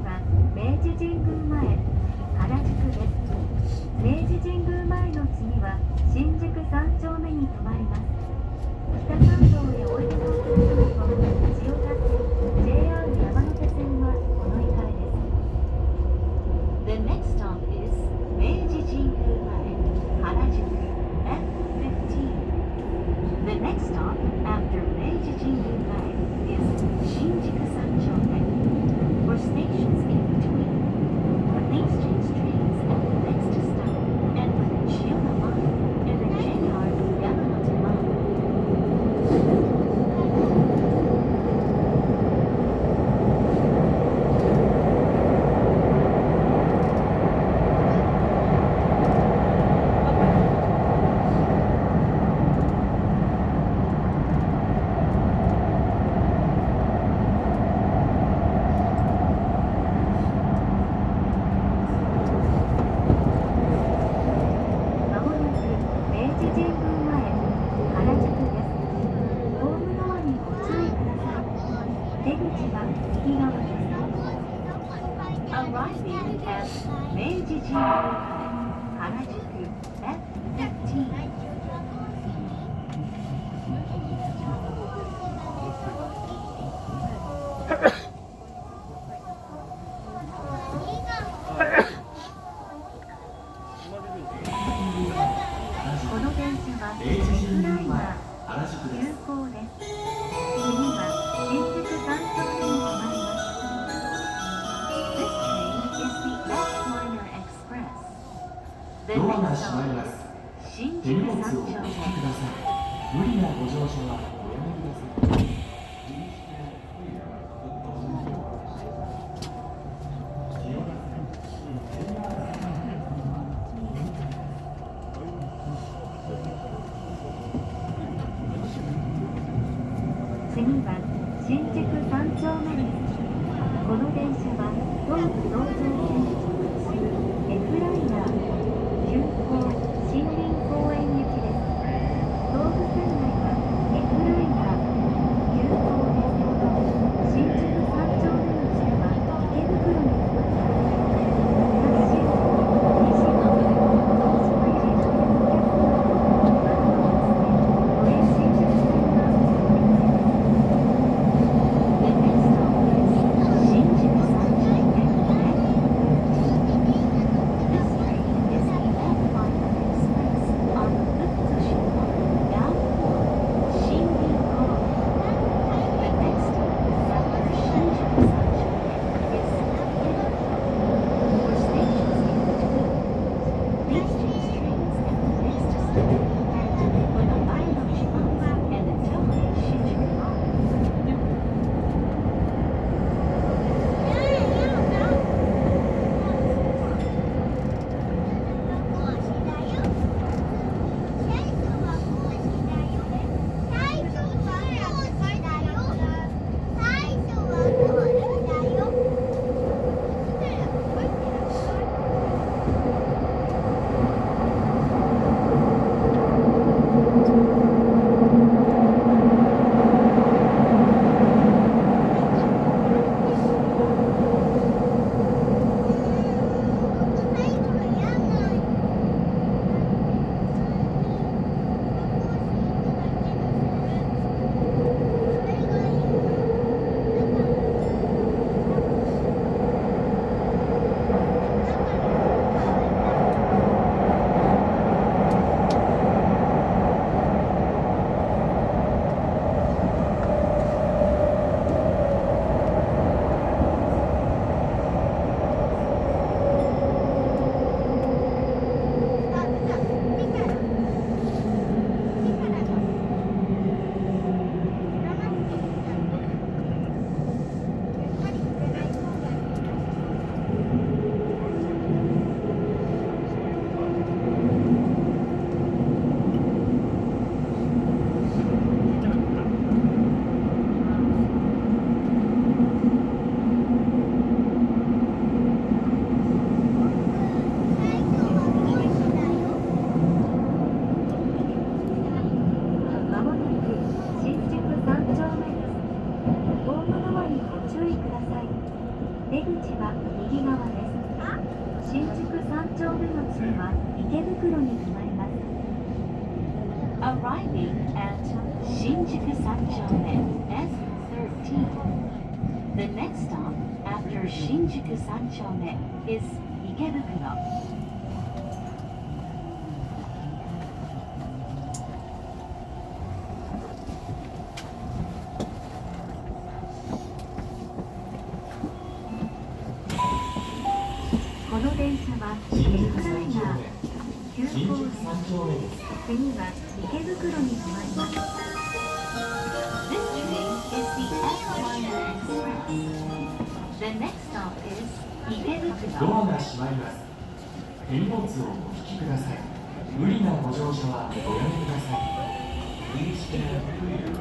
は明治神宮前、原宿です。明治神宮前の次は新宿三丁目に停まります。北参道へおいでのお客様と千代田線、JR 山手線はこの以下です。The next stop is 明治神宮前、原宿 F15. The next stop after 明治神宮前 is 新宿三丁目. For stations in between, please change trains at the next stop and with Chiyoda Line and the JR Yamanote Line. まもなく明治神宮前、原宿です。ホームドアにご注意ください。出口は右側です。Arriving at 明治神宮前、原宿 F15. この電車はレクライナー急行です。次は新宿三丁目に停まります。This train is the F-Liner Express. The ドアが next 閉まり stop ま is す。新手荷宿三物をお引きくだ丁目。さい。無理なご乗車はおやめください。次は新宿三丁目です。この電車は東武東上線直通 F ライナー急行森林公園行きです。東武線内は F ライナー急行です。新宿三丁目の下は池袋に停まります。タクシー西野東島入りのお客様は窓をですね、都営新宿線がお乗り換えです。The next stop is 新宿三丁目 F 出口は右側です。新宿三丁目の次は池袋に停まります。Arriving at Shinjuku Sanchome S13. The next stop after Shinjuku Sanchome is Ikebukuro. この電車は新宿 F 三ライナー丁目急新宿行です。三丁目です。次は池袋に停まります。This train is the F-Liner Express. The next stop is 池ド袋。アが閉まります。手荷物をお引きください。無理なご乗車はおやめください。Please stand clear.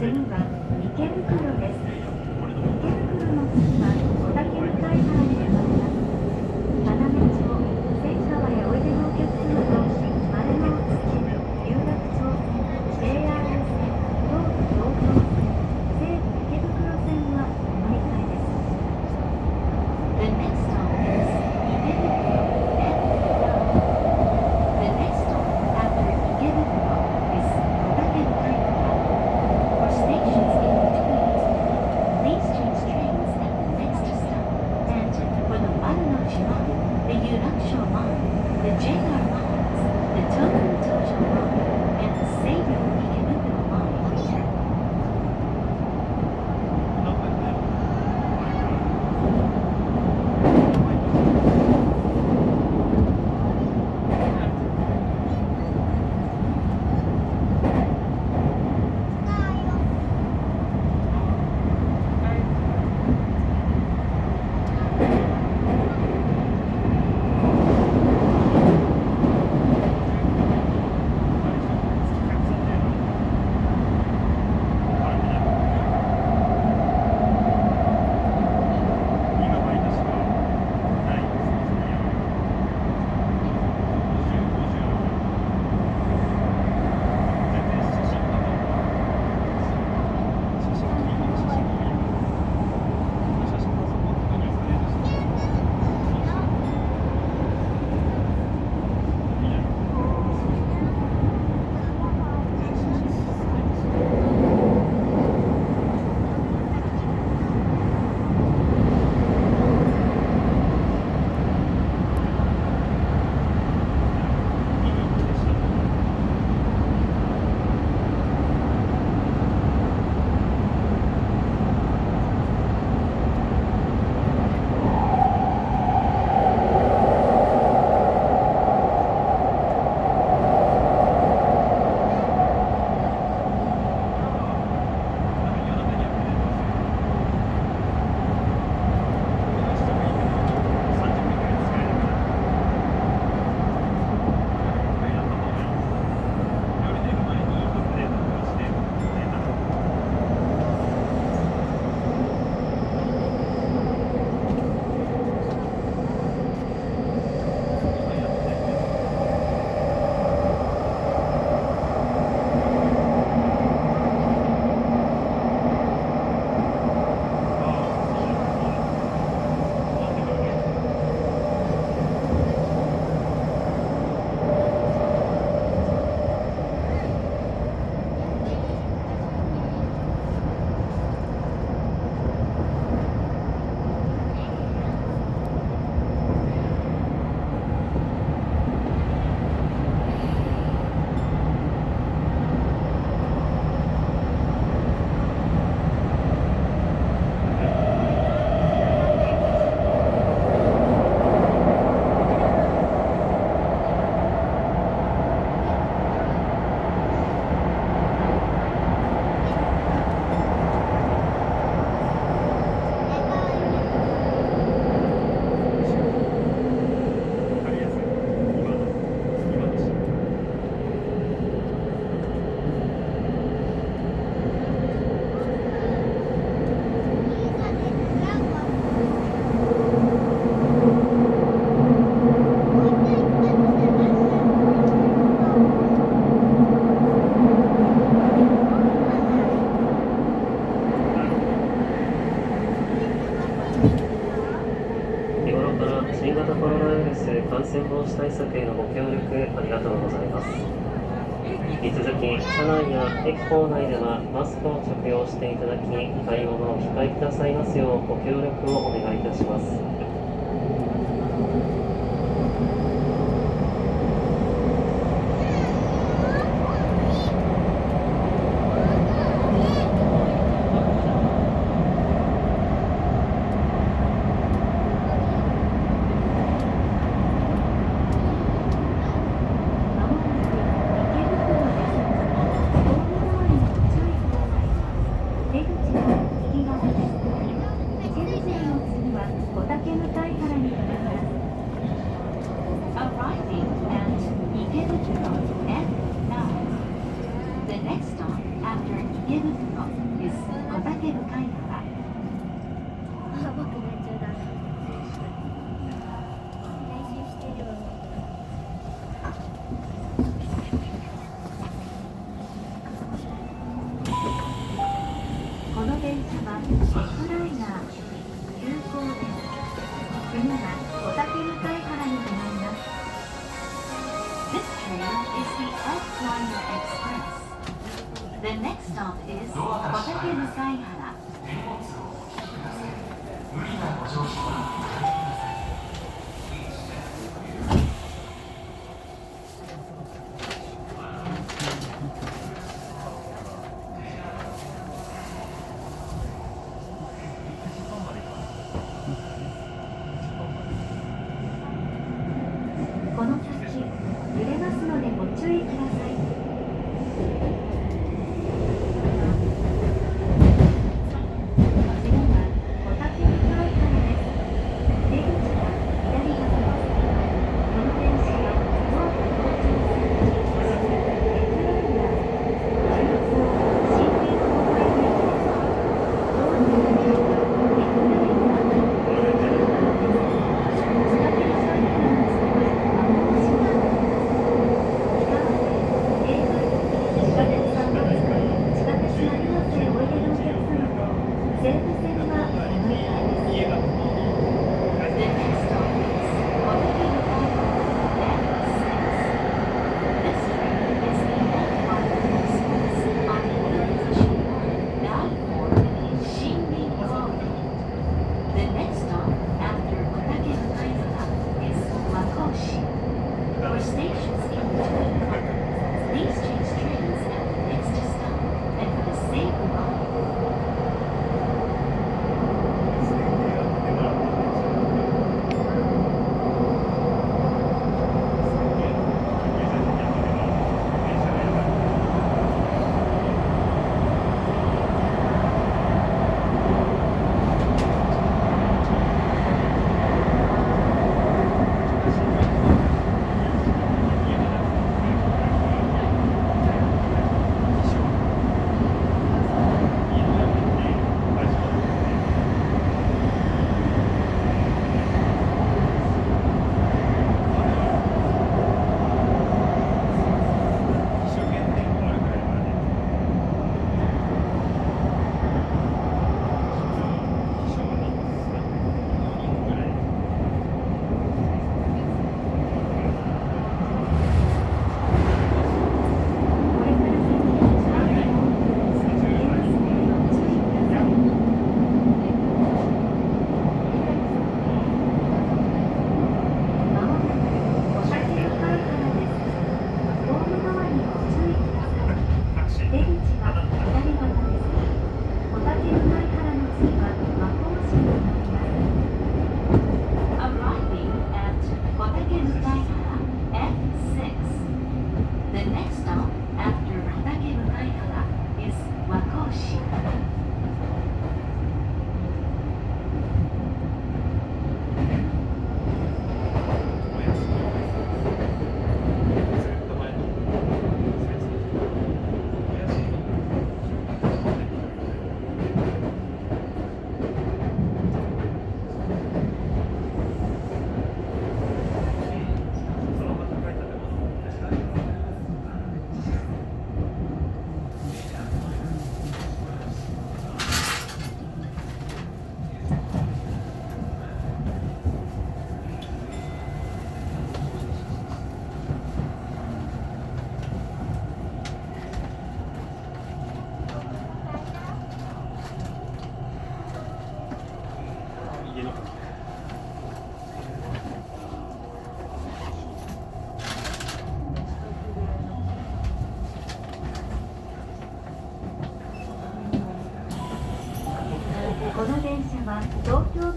次は池袋です。池袋の次は小田急海原に停まります。要町、千川へおいでのお客様と丸の内線、有楽町線、JR 線、東武東京線、西武池袋線は止ま新型コロナウイルス感染防止対策へのご協力ありがとうございます。引き続き車内や駅構内ではマスクを着用していただき、買い物をお控えくださいますようご協力をお願いいたします。まもなく池袋です。ホームドアにご注意ください。出口は右側です。池袋の次は小竹向原に停まります。Arriving at Ikebukuro F9. The next stop after Ikebukuro is 小竹向原。僕夢中だな。練習してるよね。この電車はリップライナー急行です。次は小竹向原に停まります。This train is the F-Liner Express. The next stop is 小竹向原。手荷物をお引きください。無理なご乗車はおやめください。この先、揺れますのでご注意ください。次は小竹向原です。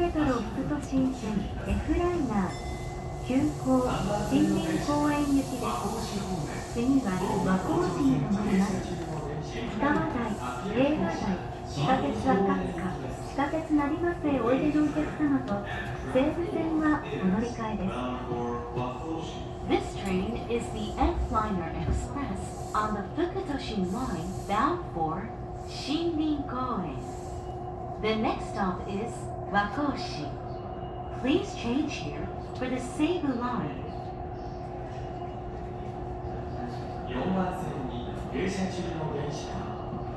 ペトロ副都心線 F ライナー急行森林公園行きです。次は和光市に停まります。北和台、平和台、地下鉄赤塚、地下鉄成増へおいでのお客様と西武線はお乗り換えです。This train is the F-Liner Express on the Fukutoshin Line bound for Shinrin-koen. The next stop is Wakoshi. Please change here for the Seibu Line. 4番線に停車中の電車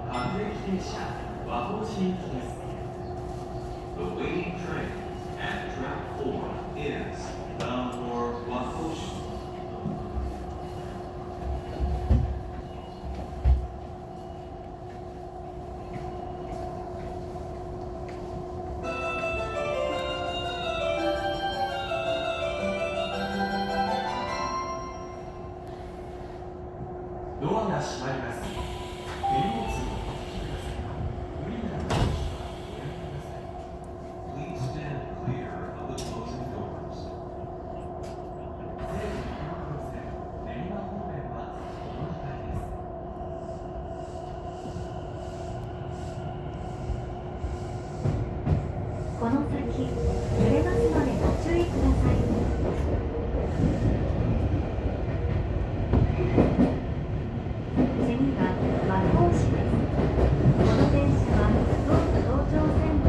各駅停車和光市行きです。 The waiting train at track 4 is bound for Wakoshi. ドアが閉まります。手荷物をお引きください。無理なご乗車はおやめください。Please stand clear of the closing doors. 西武池袋線練馬方面はお乗り換えです。この先、揺れますのでご注意ください。次は和光市です。この電車は東武東上線内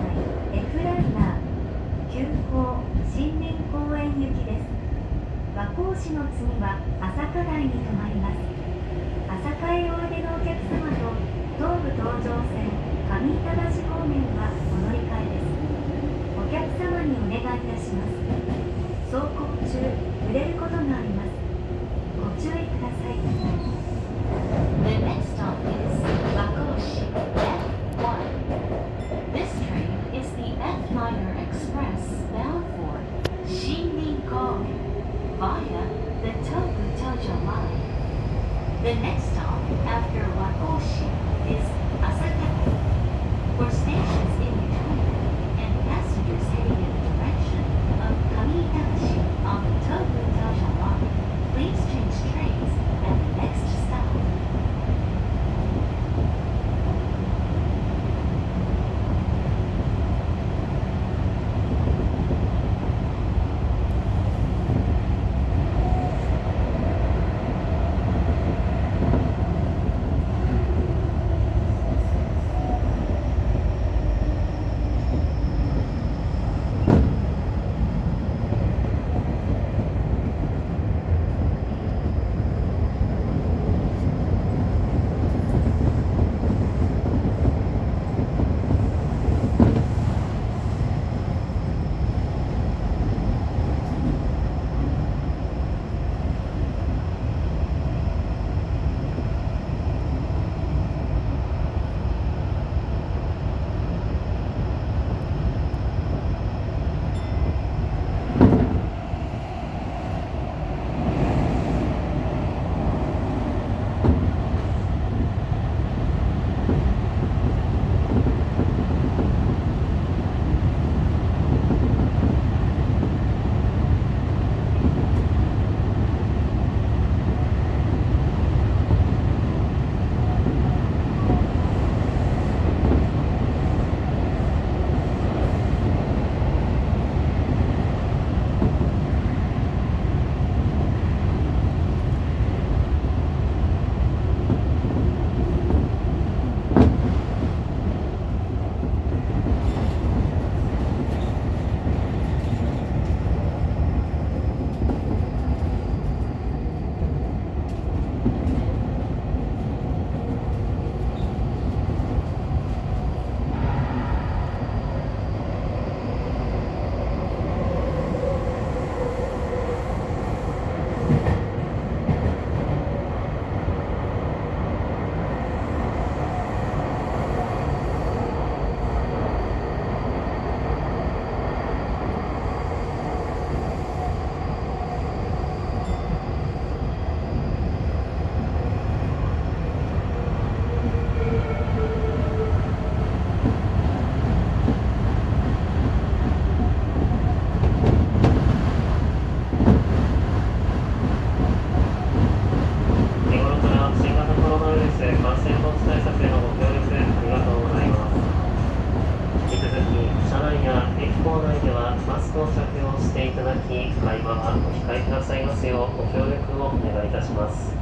F ライナー急行森林公園行きです。和光市の次は朝霞台に停まります。朝霞へおいでのお客様と東武東上線上板橋方面はお乗り換えです。お客様にお願いいたします。走行中揺れることがあります。ご注意ください。The next stop is Wakoshi F1. This train is the F-Liner Express bound for Shinrin-koen via the Tobu-Tojo Line. The next stop after Wakoshi is Asaka. For stations in between and passengers heading in the direction of Kamiitabashi on the Tobu-Tojo Line, please change trains at the next stop. こを着用していただき、会話はお控えくださいますようご協力をお願いいたします。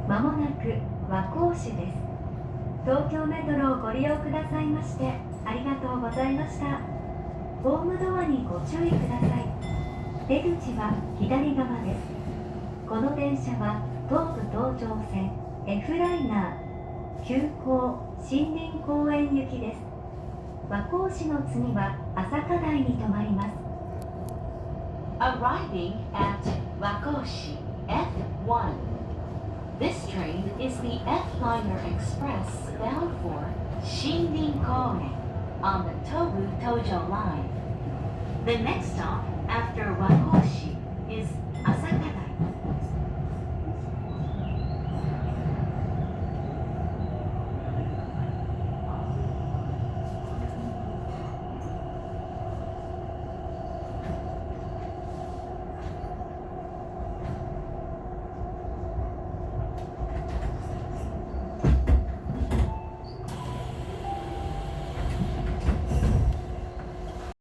まもなく和光市です。東京メトロをご利用くださいましてありがとうございました。ホームドアにご注意ください。出口は左側です。この電車は東武東上線 F ライナー急行森林公園行きです。和光市の次は朝霞台に停まります。 Arriving at Wakoshi F1. This train is the F-Liner Express bound for Shinrin-koen. on the Tobu Tojo line. The next stop after Wakoshi is